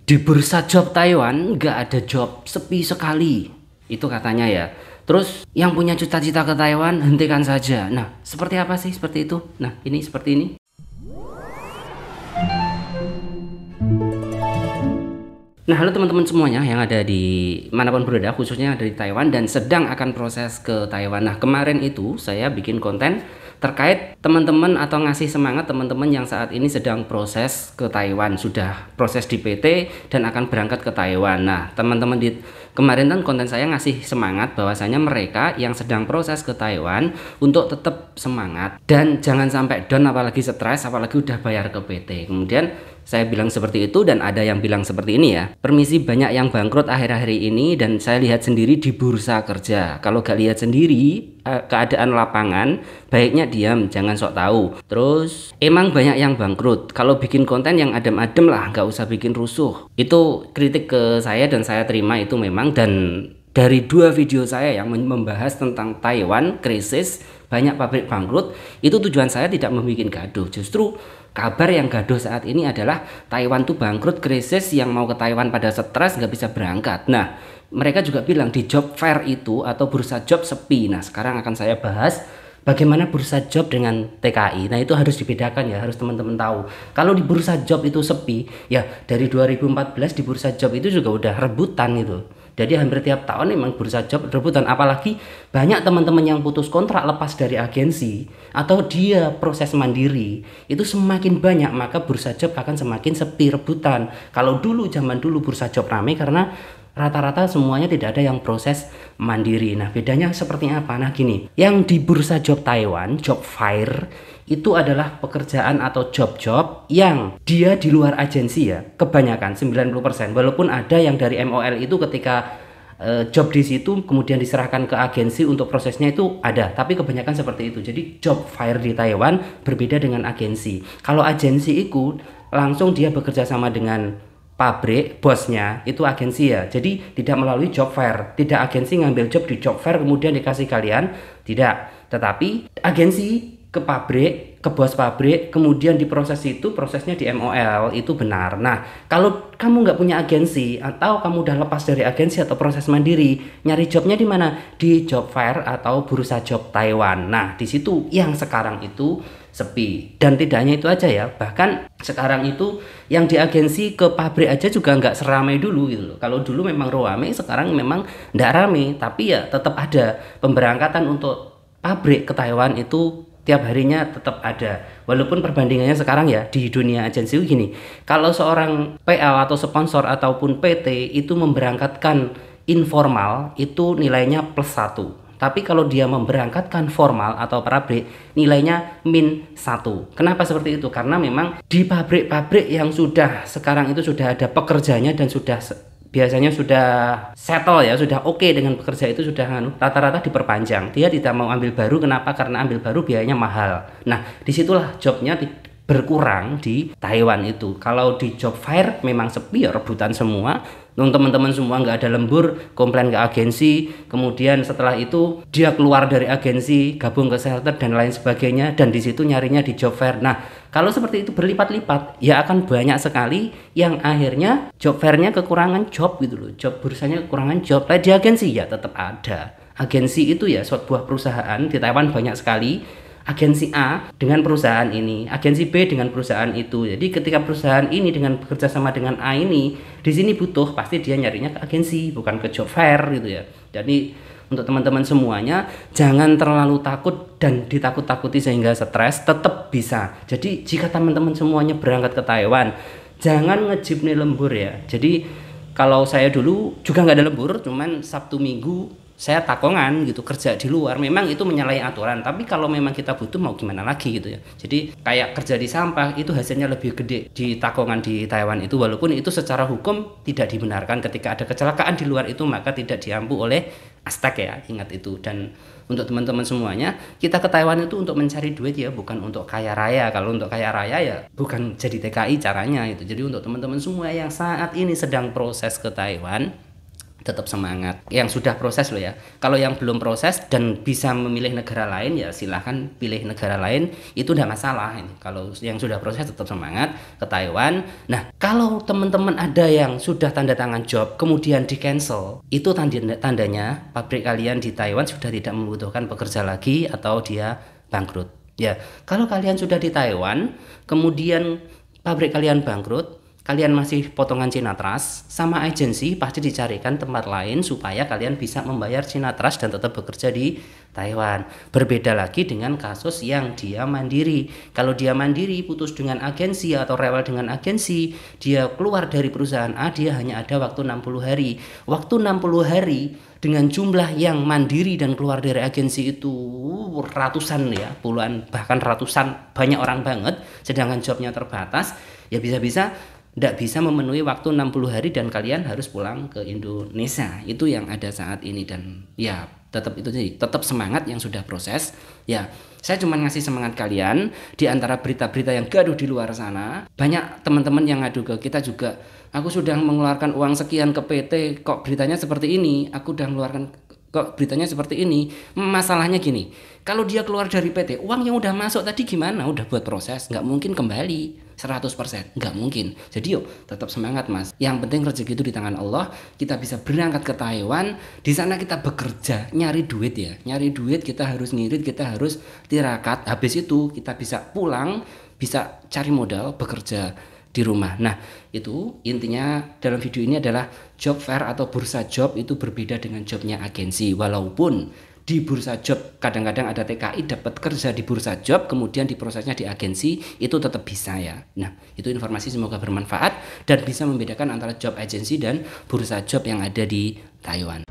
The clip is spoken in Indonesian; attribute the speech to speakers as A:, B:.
A: Di bursa job Taiwan nggak ada job, sepi sekali. Itu katanya ya. Terus yang punya cita-cita ke Taiwan hentikan saja. Nah, seperti apa sih seperti itu? Nah, ini seperti ini. Nah, halo teman-teman semuanya yang ada di manapun berada, khususnya yang ada di Taiwan dan sedang akan proses ke Taiwan. Nah, kemarin itu saya bikin konten terkait teman-teman atau ngasih semangat teman-teman yang saat ini sedang proses ke Taiwan, sudah proses di PT dan akan berangkat ke Taiwan. Nah, teman-teman di kemarin kan konten saya ngasih semangat bahwasanya mereka yang sedang proses ke Taiwan untuk tetap semangat dan jangan sampai down, apalagi stres, apalagi udah bayar ke PT. Kemudian saya bilang seperti itu dan ada yang bilang seperti ini ya. Permisi, banyak yang bangkrut akhir-akhir ini dan saya lihat sendiri di bursa kerja. Kalau gak lihat sendiri keadaan lapangan, baiknya diam, jangan sok tahu. Terus emang banyak yang bangkrut. Kalau bikin konten yang adem-adem lah, gak usah bikin rusuh. Itu kritik ke saya dan saya terima itu memang. Dan dari dua video saya yang membahas tentang Taiwan krisis, banyak pabrik bangkrut, itu tujuan saya tidak membuat gaduh. Justru kabar yang gaduh saat ini adalah Taiwan tuh bangkrut, krisis, yang mau ke Taiwan pada stres nggak bisa berangkat. Nah, mereka juga bilang di job fair itu atau bursa job sepi. Nah, sekarang akan saya bahas bagaimana bursa job dengan TKI. Nah, itu harus dibedakan ya, harus teman-teman tahu. Kalau di bursa job itu sepi, ya dari 2014 di bursa job itu juga udah rebutan itu. Jadi hampir tiap tahun memang bursa job rebutan, apalagi banyak teman-teman yang putus kontrak lepas dari agensi atau dia proses mandiri, itu semakin banyak maka bursa job akan semakin sepi rebutan. Kalau dulu zaman dulu bursa job ramai karena rata-rata semuanya tidak ada yang proses mandiri. Nah, bedanya seperti apa? Nah, gini, yang di bursa job Taiwan, job fair itu adalah pekerjaan atau job-job yang dia di luar agensi ya, kebanyakan 90%. Walaupun ada yang dari MOL itu ketika job di situ kemudian diserahkan ke agensi untuk prosesnya itu ada, tapi kebanyakan seperti itu. Jadi job fair di Taiwan berbeda dengan agensi. Kalau agensi itu langsung dia bekerja sama dengan pabrik, bosnya itu agensi ya, jadi tidak melalui job fair, tidak agensi ngambil job di job fair kemudian dikasih kalian, tidak, tetapi agensi ke pabrik, ke bos pabrik, kemudian diproses itu, prosesnya di MOL, itu benar. Nah, kalau kamu nggak punya agensi atau kamu udah lepas dari agensi atau proses mandiri, nyari jobnya di mana? Di job fair atau bursa job Taiwan. Nah, di situ yang sekarang itu sepi. Dan tidak hanya itu aja ya, bahkan sekarang itu yang di agensi ke pabrik aja juga nggak seramai dulu gitu loh. Kalau dulu memang ramai, sekarang memang nggak ramai, tapi ya tetap ada pemberangkatan untuk pabrik ke Taiwan itu tiap harinya tetap ada. Walaupun perbandingannya sekarang ya di dunia agensi gini, kalau seorang PL atau sponsor ataupun PT itu memberangkatkan informal itu nilainya +1. Tapi kalau dia memberangkatkan formal atau pabrik, nilainya -1. Kenapa seperti itu? Karena memang di pabrik-pabrik yang sudah sekarang itu sudah ada pekerjanya dan sudah biasanya sudah settle ya, sudah oke dengan pekerja itu, sudah rata-rata diperpanjang. Dia tidak mau ambil baru, kenapa? Karena ambil baru biayanya mahal. Nah, disitulah jobnya berkurang di Taiwan itu. Kalau di job fair memang sepi ya, rebutan semua. Teman-teman semua nggak ada lembur, komplain ke agensi, kemudian setelah itu dia keluar dari agensi, gabung ke shelter dan lain sebagainya, dan di situ nyarinya di job fair. Nah, kalau seperti itu berlipat-lipat, ya akan banyak sekali yang akhirnya job fairnya kekurangan job gitu loh, job bursanya kekurangan job. Nah, di agensi ya tetap ada. Agensi itu ya suatu buah perusahaan di Taiwan banyak sekali. Agensi A dengan perusahaan ini, agensi B dengan perusahaan itu. Jadi ketika perusahaan ini dengan bekerja sama dengan A ini, di sini butuh, pasti dia nyarinya ke agensi, bukan ke job fair gitu ya. Jadi untuk teman-teman semuanya, jangan terlalu takut dan ditakut-takuti sehingga stres, tetap bisa. Jadi jika teman-teman semuanya berangkat ke Taiwan, jangan ngejip nih lembur ya. Jadi kalau saya dulu juga nggak ada lembur, cuman Sabtu Minggu saya takongan gitu, kerja di luar. Memang itu menyalahi aturan, tapi kalau memang kita butuh mau gimana lagi gitu ya. Jadi kayak kerja di sampah itu hasilnya lebih gede di takongan di Taiwan itu, walaupun itu secara hukum tidak dibenarkan. Ketika ada kecelakaan di luar itu maka tidak diampu oleh Aztec ya, ingat itu. Dan untuk teman-teman semuanya, kita ke Taiwan itu untuk mencari duit ya, bukan untuk kaya raya. Kalau untuk kaya raya ya bukan jadi TKI caranya itu. Jadi untuk teman-teman semua yang saat ini sedang proses ke Taiwan, tetap semangat. Yang sudah proses loh ya. Kalau yang belum proses dan bisa memilih negara lain, ya silahkan pilih negara lain, itu udah masalah ini. Kalau yang sudah proses tetap semangat ke Taiwan. Nah, kalau teman-teman ada yang sudah tanda tangan job kemudian di cancel, itu tandanya pabrik kalian di Taiwan sudah tidak membutuhkan pekerja lagi atau dia bangkrut. Ya, kalau kalian sudah di Taiwan kemudian pabrik kalian bangkrut, kalian masih potongan Cina Trust, sama agensi pasti dicarikan tempat lain supaya kalian bisa membayar Cina Trust dan tetap bekerja di Taiwan. Berbeda lagi dengan kasus yang dia mandiri. Kalau dia mandiri putus dengan agensi atau rewel dengan agensi, dia keluar dari perusahaan A, dia hanya ada waktu 60 hari. Waktu 60 hari dengan jumlah yang mandiri dan keluar dari agensi itu ratusan ya, puluhan bahkan ratusan, banyak orang banget, sedangkan jobnya terbatas, ya bisa-bisa tidak bisa memenuhi waktu 60 hari dan kalian harus pulang ke Indonesia. Itu yang ada saat ini dan ya tetap itu sih, tetap semangat yang sudah proses. Ya, saya cuma ngasih semangat kalian di antara berita-berita yang gaduh di luar sana. Banyak teman-teman yang ngadu ke kita juga, aku sudah mengeluarkan uang sekian ke PT, kok beritanya seperti ini? Aku sudah mengeluarkan kok beritanya seperti ini. Masalahnya gini, kalau dia keluar dari PT, uang yang udah masuk tadi gimana? Udah buat proses, nggak mungkin kembali 100%, nggak mungkin. Jadi yuk tetap semangat mas, yang penting rezeki itu di tangan Allah. Kita bisa berangkat ke Taiwan, di sana kita bekerja, nyari duit ya, nyari duit, kita harus ngirit, kita harus tirakat, habis itu kita bisa pulang, bisa cari modal, bekerja di rumah. Nah itu intinya dalam video ini adalah job fair atau bursa job itu berbeda dengan jobnya agensi. Walaupun di bursa job kadang-kadang ada TKI dapat kerja di bursa job kemudian diprosesnya di agensi, itu tetap bisa ya. Nah itu informasi semoga bermanfaat dan bisa membedakan antara job agensi dan bursa job yang ada di Taiwan.